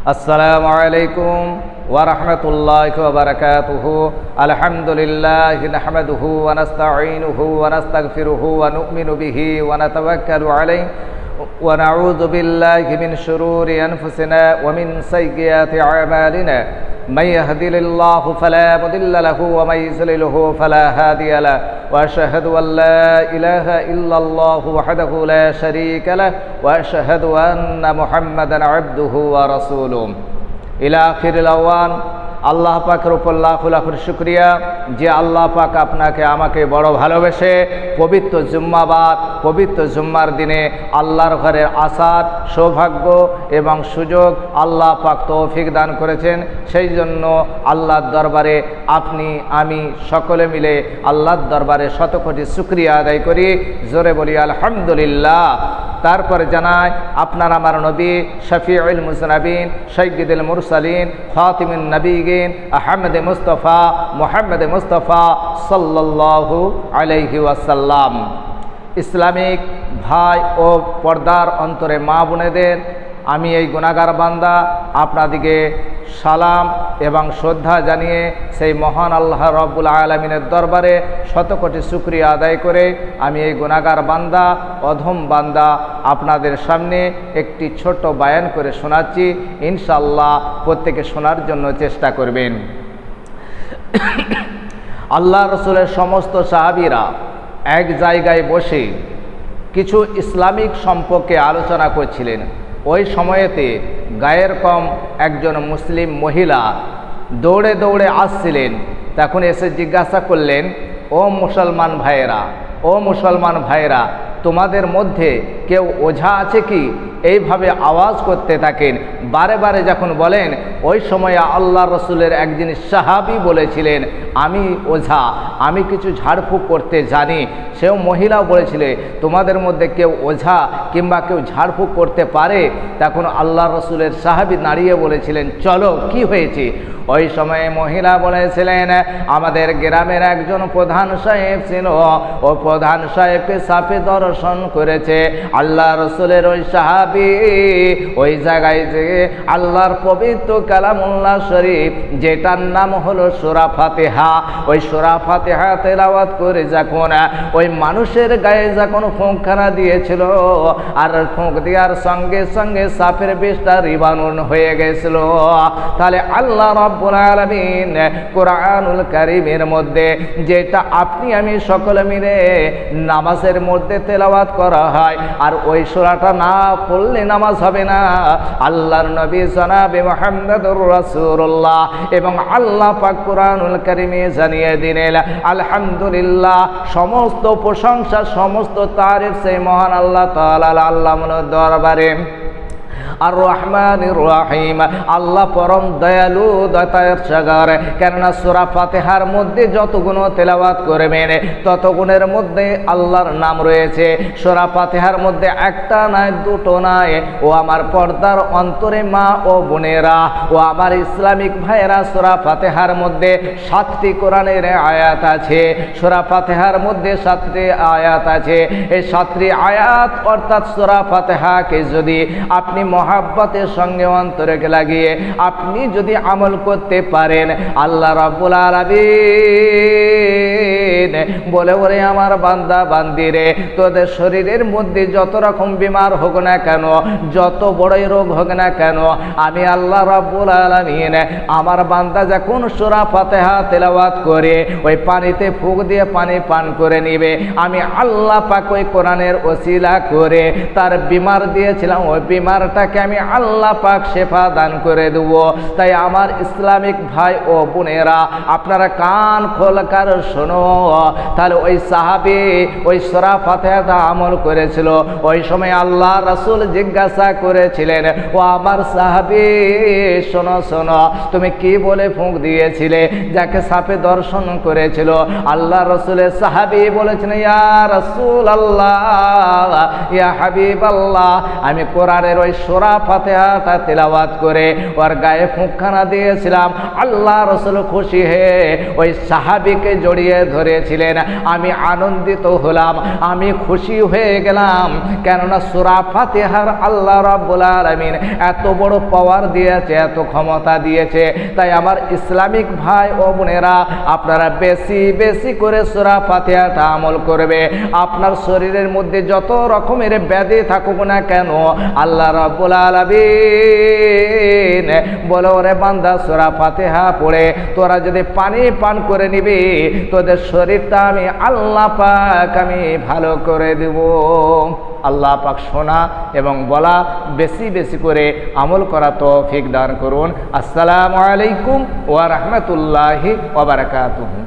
আসসালামু আলাইকুম ওয়া রাহমাতুল্লাহি ওয়া বারাকাতুহু। আলহামদুলিল্লাহি নাহমাদুহু ওয়া নাস্তাঈনুহু ওয়া নাস্তাগফিরুহু ওয়া নু'মিনু বিহি ওয়া নাতাওয়াক্কালু আলাইহি ওয়া নাউযু বিল্লাহি মিন শুরুরি আনফুসিনা ওয়া মিন সাইয়্যাতি আ'মালিনা। من يهده الله فلا مضل له ومن يضلل فلا هادي له واشهد ان لا اله الا الله وحده لا شريك له واشهد ان محمدا عبده ورسوله الى اخر الاوان। আল্লাহ পাকের উপর লাখ লাখ শুকরিয়া যে আল্লাহ পাক আপনাকে আমাকে বড় ভালোবেসে পবিত্র জুম্মাবাদ পবিত্র জুম্মার দিনে আল্লাহর ঘরের আসার সৌভাগ্য এবং সুযোগ আল্লাহ পাক তৌফিক দান করেছেন। সেই জন্য আল্লাহর দরবারে আপনি আমি সকলে মিলে আল্লাহর দরবারে শতকোটি শুকরিয়া আদায় করি। জোরে বলি আলহামদুলিল্লাহ। তারপরে জানাই আপনার আমার নবী শফিউল মুজনাবিন সাইয়্যিদুল মুরসালিন খাতিমুন নবিয়্যিন আহমদ মুস্তাফা মুহাম্মদ মুস্তাফা সাল্লাল্লাহু আলাইহি ওয়াসাল্লাম। ইসলামিক ভাই ও পর্দার অন্তরে মা বোনেদের আমি এই গুনাহগার বান্দা আপনাদিকে সালাম এবং শ্রদ্ধা জানিয়ে সেই মহান আল্লাহ রব্বুল আলামিনের দরবারে শতকোটি শুকরিয়া আদায় করে আমি এই গুনাহগার বান্দা অধম বান্দা আপনাদের সামনে একটি ছোট বায়ান করে শোনাচ্ছি। ইনশাআল্লাহ প্রত্যেকে শোনার জন্য চেষ্টা করবেন। আল্লাহ রসুলের সমস্ত সাহাবীরা এক জায়গায় বসে কিছু ইসলামিক সম্পর্কে আলোচনা করছিলেন। ওই সময়েতে গায়ের কম একজন মুসলিম মহিলা দৌড়ে দৌড়ে আসছিলেন। তখন এসে জিজ্ঞাসা করলেন, ও মুসলমান ভাইয়েরা, তোমাদের মধ্যে কেউ ওঝা আছে কি? এইভাবে আওয়াজ করতে থাকেন। বারে বারে যখন বলেন, ওই সময়ে আল্লাহ রসুলের একদিন সাহাবী বলেছিলেন, আমি ওঝা, আমি কিছু ঝাড়ফুঁক করতে জানি। সেও মহিলাও বলেছিল, তোমাদের মধ্যে কেউ ওঝা কিংবা কেউ ঝাড়ফুঁক করতে পারে? তখন আল্লাহ রসুলের সাহাবী দাঁড়িয়ে বলেছিলেন, চলো কি হয়েছে? ওই সময়ে মহিলা বলেছিলেন, আমাদের গ্রামের একজন প্রধান সাহেব ছিল, ও প্রধান সাহেবকে সাপে দর্শন করেছে। আল্লাহ রসুলের ওই সাহাবী ওই জায়গায় যে আল্লাহর পবিত্র কালামুল্লাহ শরীফ যেটার নাম হলো সূরা ফাতিহা, ওই সূরা ফাতিহা তেলাওয়াত করে যখন ওই মানুষের গায়ে যখন ফুঁকখানা দিয়েছিল, আর ফুঁক দেওয়ার সঙ্গে সঙ্গে সাপের বিষটা রিবানুন হয়ে গেছিল। তাহলে আল্লাহ রব্বুল আলামিন কোরআনুল কারীমের মধ্যে যেটা আপনি আমি সকলে মিলে নামাজের মধ্যে তেলাওয়াত করা হয়, আর ওই সূরাটা না পড়লে নামাজ হবে না। আল্লাহর নবী জনাবে মুহাম্মদুর রাসূলুল্লাহ এবং আল্লাহ পাক কোরআনুল কারীমে জানিয়ে দিলেন, আলহামদুলিল্লাহ, সমস্ত প্রশংসা সমস্ত তারিফ সেই মহান আল্লাহ তাআলা আল্লাহর দরবারে। আর রহমানির রহিম, আল্লাহ পরম দয়ালু দয়ার সাগর। কেননা সূরা ফাতিহার মধ্যে যত গুণ তেলাওয়াত করবেন তত গুণের মধ্যে আল্লাহর নাম রয়েছে। সূরা ফাতিহার মধ্যে একটা নয়, দুটো নয়। ও আমার পর্দার অন্তরে মা ও বোনেরা, ও আমার ইসলামিক ভাইয়েরা, সূরা ফাতিহার মধ্যে 7টি কোরআনের আয়াত আছে। সূরা ফাতিহার মধ্যে 7টি আয়াত আছে। এই 7টি আয়াত অর্থাৎ সূরা ফাতিহাকে যদি আপনি মহাব্বতের সঙ্গে অন্তরে লাগিয়ে আপনি যদি আমল করতে পারেন, আল্লাহ রাব্বুল আলামিন বলে, ওরে আমার বান্দা বান্দিরে, তোদের শরীরের মধ্যে যত রকম বিমার হোক না কেন, যত বড়ই রোগ হোক না কেন, আমি আল্লাহ রাব্বুল আলামিন আমার বান্দা যখন সূরা ফাতিহা তেলাওয়াত করে ওই পানিতে ফুঁক দিয়ে পানি পান করে নিবে, আমি আল্লাহ পাক ওই কোরআনের ওসিলা করে তার বিমার দিয়েছিলাম, ওই বিমারটাকে আমি আল্লাহ পাক শেফা দান করে দেব। তাই আমার ইসলামিক ভাই ও বোনেরা, আপনারা কান খোলকার শোনো। তাহলে ওই সাহাবী ওই সূরা ফাতিহাটা আমল করেছিল। ওই সময় আল্লাহ রাসূল জিজ্ঞাসা করেছিলেন, ও আমার সাহাবী, শোনো শোনো, তুমি কি বলে ফুঁক দিয়েছিলে যাকে সাপে দর্শন করেছিল? আল্লাহ রাসূলের সাহাবী বলেছেন, ইয়া রাসূলুল্লাহ, ইয়া হাবিবাল্লাহ, আমি কোরআনের ওই সূরা ফাতিহাটা তেলাওয়াত করে ওর গায়ে ফুঁকখানা দিয়েছিলাম। আল্লাহ রাসূল খুশি হয়ে ওই সাহাবীকে জড়িয়ে ধরেছে দিয়েছিলেন, আমি আনন্দিত হলাম, আমি খুশি হয়ে গেলাম। কেননা সূরা ফাতিহার আল্লাহ রাব্বুল আলামিন এত বড় পাওয়ার দিয়েছে, এত ক্ষমতা দিয়েছে। তাই আমার ইসলামিক ভাই ও বোনেরা, আপনারা বেশি বেশি করে সূরা ফাতিহাটা আমল করবে। আপনার শরীরের মধ্যে যত রকমের ব্যাধি থাকুক না কেন, আল্লাহ রাব্বুল আলামিন বলে, ওরে বান্দা সূরা ফাতিহা পড়ে তোরা যদি পানি পান করে নিবি, তোদের শরীরটা আমি আল্লাহ পাক আমি ভালো করে দেব। আল্লাহ পাক শোনা এবং বলা বেশি বেশি করে আমল করা তৌফিক দান করুন। আসসালামু আলাইকুম ওয়া রাহমাতুল্লাহি ওয়া বারাকাতুহু।